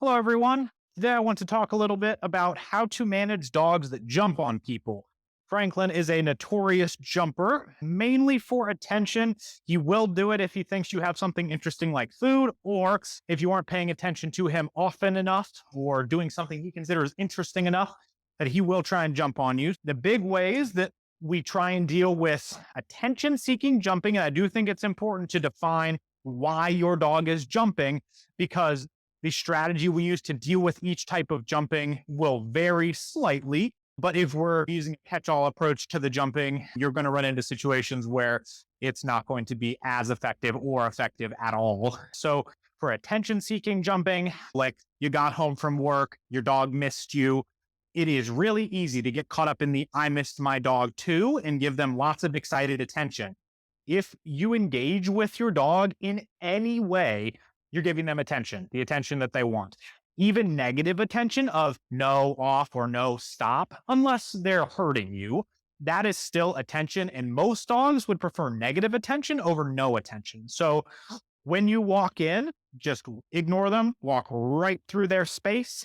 Hello, everyone. Today I want to talk a little bit about how to manage dogs that jump on people. Franklin is a notorious jumper, mainly for attention. He will do it if he thinks you have something interesting like food, or if you aren't paying attention to him often enough or doing something he considers interesting enough that he will try and jump on you. The big ways that we try and deal with attention seeking jumping, and I do think it's important to define why your dog is jumping, because the strategy we use to deal with each type of jumping will vary slightly. But if we're using a catch-all approach to the jumping, you're going to run into situations where it's not going to be as effective or effective at all. So for attention-seeking jumping, like you got home from work, your dog missed you, it is really easy to get caught up in the "I missed my dog too" and give them lots of excited attention. If you engage with your dog in any way, you're giving them attention, the attention that they want. Even negative attention of no, off, or no, stop, unless they're hurting you, that is still attention. And most dogs would prefer negative attention over no attention. So when you walk in, just ignore them, walk right through their space,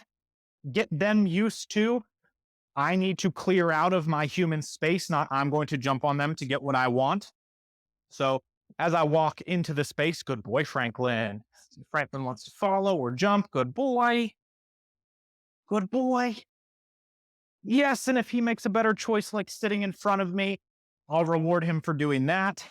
get them used to, I need to clear out of my human space, not I'm going to jump on them to get what I want. So as I walk into the space, good boy, Franklin. Franklin wants to follow or jump. Good boy. Good boy. Yes, and if he makes a better choice, like sitting in front of me, I'll reward him for doing that.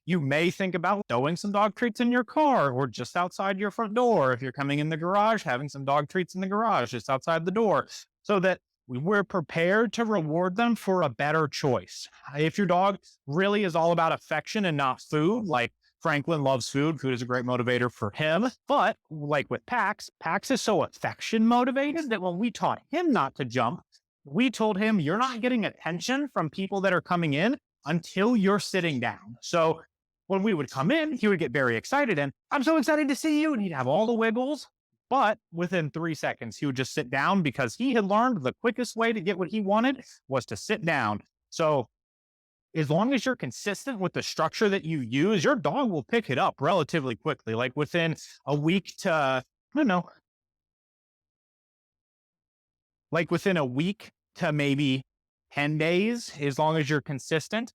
You may think about throwing some dog treats in your car or just outside your front door. If you're coming in the garage, having some dog treats in the garage, just outside the door, so that we're prepared to reward them for a better choice. If your dog really is all about affection and not food, like Franklin loves food, food is a great motivator for him. But like with Pax, Pax is so affection motivated that when we taught him not to jump, we told him you're not getting attention from people that are coming in until you're sitting down. So when we would come in, he would get very excited and "I'm so excited to see you." And he'd have all the wiggles. But within 3 seconds, he would just sit down because he had learned the quickest way to get what he wanted was to sit down. So as long as you're consistent with the structure that you use, your dog will pick it up relatively quickly. Like within a week to, I don't know, like within a week to maybe 10 days, as long as you're consistent.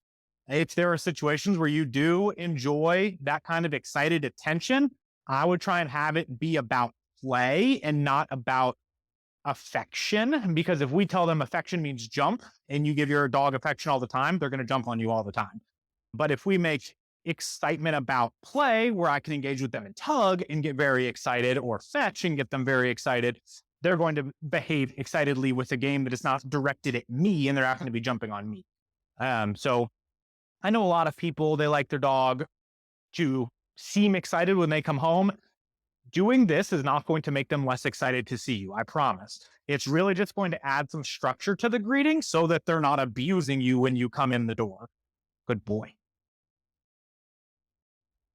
If there are situations where you do enjoy that kind of excited attention, I would try and have it be about play and not about affection. Because if we tell them affection means jump and you give your dog affection all the time, they're going to jump on you all the time. But if we make excitement about play, where I can engage with them and tug and get very excited, or fetch and get them very excited, they're going to behave excitedly with a game that is not directed at me, and they're not going to be jumping on me. So I know a lot of people, they like their dog to seem excited when they come home. Doing this is not going to make them less excited to see you, I promise. It's really just going to add some structure to the greeting so that they're not abusing you when you come in the door. Good boy.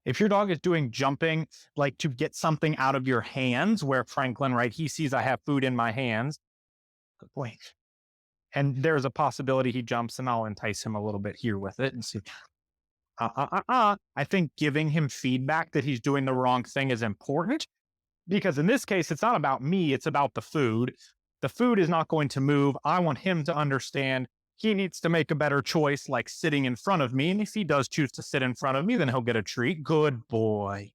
If your dog is doing jumping, like to get something out of your hands, where Franklin, right, he sees I have food in my hands. Good boy. And there's a possibility he jumps, and I'll entice him a little bit here with it and see. I think giving him feedback that he's doing the wrong thing is important, because in this case, it's not about me, it's about the food. The food is not going to move. I want him to understand he needs to make a better choice, like sitting in front of me. And if he does choose to sit in front of me, then he'll get a treat. Good boy.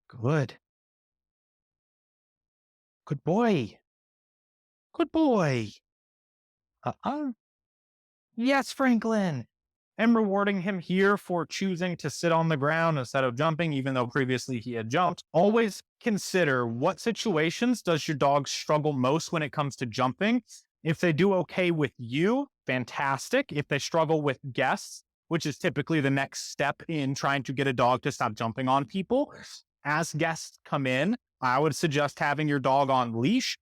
Good. Good boy. Good boy. Uh-uh. Yes, Franklin. I'm rewarding him here for choosing to sit on the ground instead of jumping, even though previously he had jumped. Always consider, what situations does your dog struggle most when it comes to jumping? If they do okay with you, fantastic. If they struggle with guests, which is typically the next step in trying to get a dog to stop jumping on people, as guests come in, I would suggest having your dog on leash.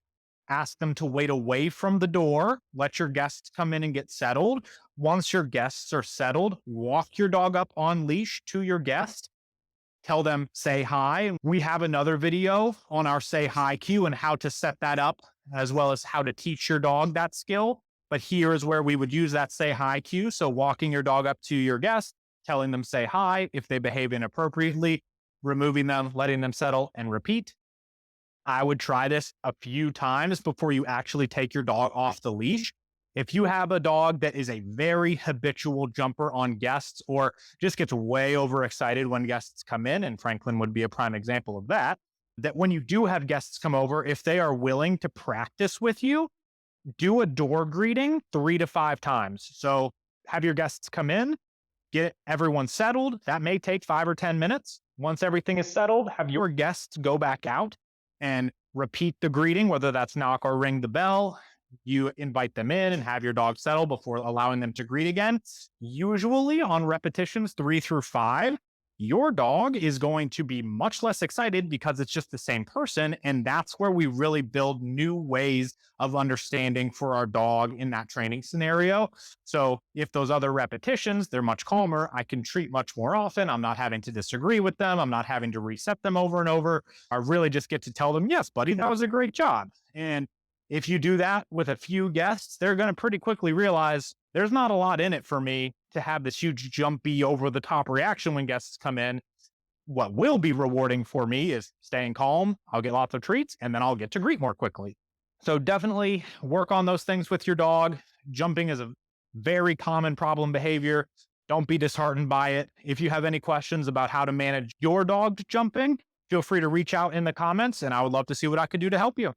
Ask them to wait away from the door. Let your guests come in and get settled. Once your guests are settled, walk your dog up on leash to your guest. Tell them, say hi. We have another video on our say hi cue and how to set that up, as well as how to teach your dog that skill. But here is where we would use that say hi cue. So walking your dog up to your guest, telling them say hi. If they behave inappropriately, removing them, letting them settle, and repeat. I would try this a few times before you actually take your dog off the leash. If you have a dog that is a very habitual jumper on guests or just gets way overexcited when guests come in, and Franklin would be a prime example of that, that when you do have guests come over, if they are willing to practice with you, do a door greeting 3 to 5 times. So have your guests come in, get everyone settled. That may take 5 or 10 minutes. Once everything is settled, have your guests go back out and repeat the greeting, whether that's knock or ring the bell. You invite them in and have your dog settle before allowing them to greet again. Usually on repetitions 3 through 5, your dog is going to be much less excited because it's just the same person. And that's where we really build new ways of understanding for our dog in that training scenario. So if those other repetitions, they're much calmer, I can treat much more often. I'm not having to disagree with them. I'm not having to reset them over and over. I really just get to tell them, yes, buddy, that was a great job. And if you do that with a few guests, they're going to pretty quickly realize there's not a lot in it for me to have this huge jumpy over the top reaction when guests come in. What will be rewarding for me is staying calm. I'll get lots of treats and then I'll get to greet more quickly. So definitely work on those things with your dog. Jumping is a very common problem behavior. Don't be disheartened by it. If you have any questions about how to manage your dog jumping, feel free to reach out in the comments and I would love to see what I could do to help you.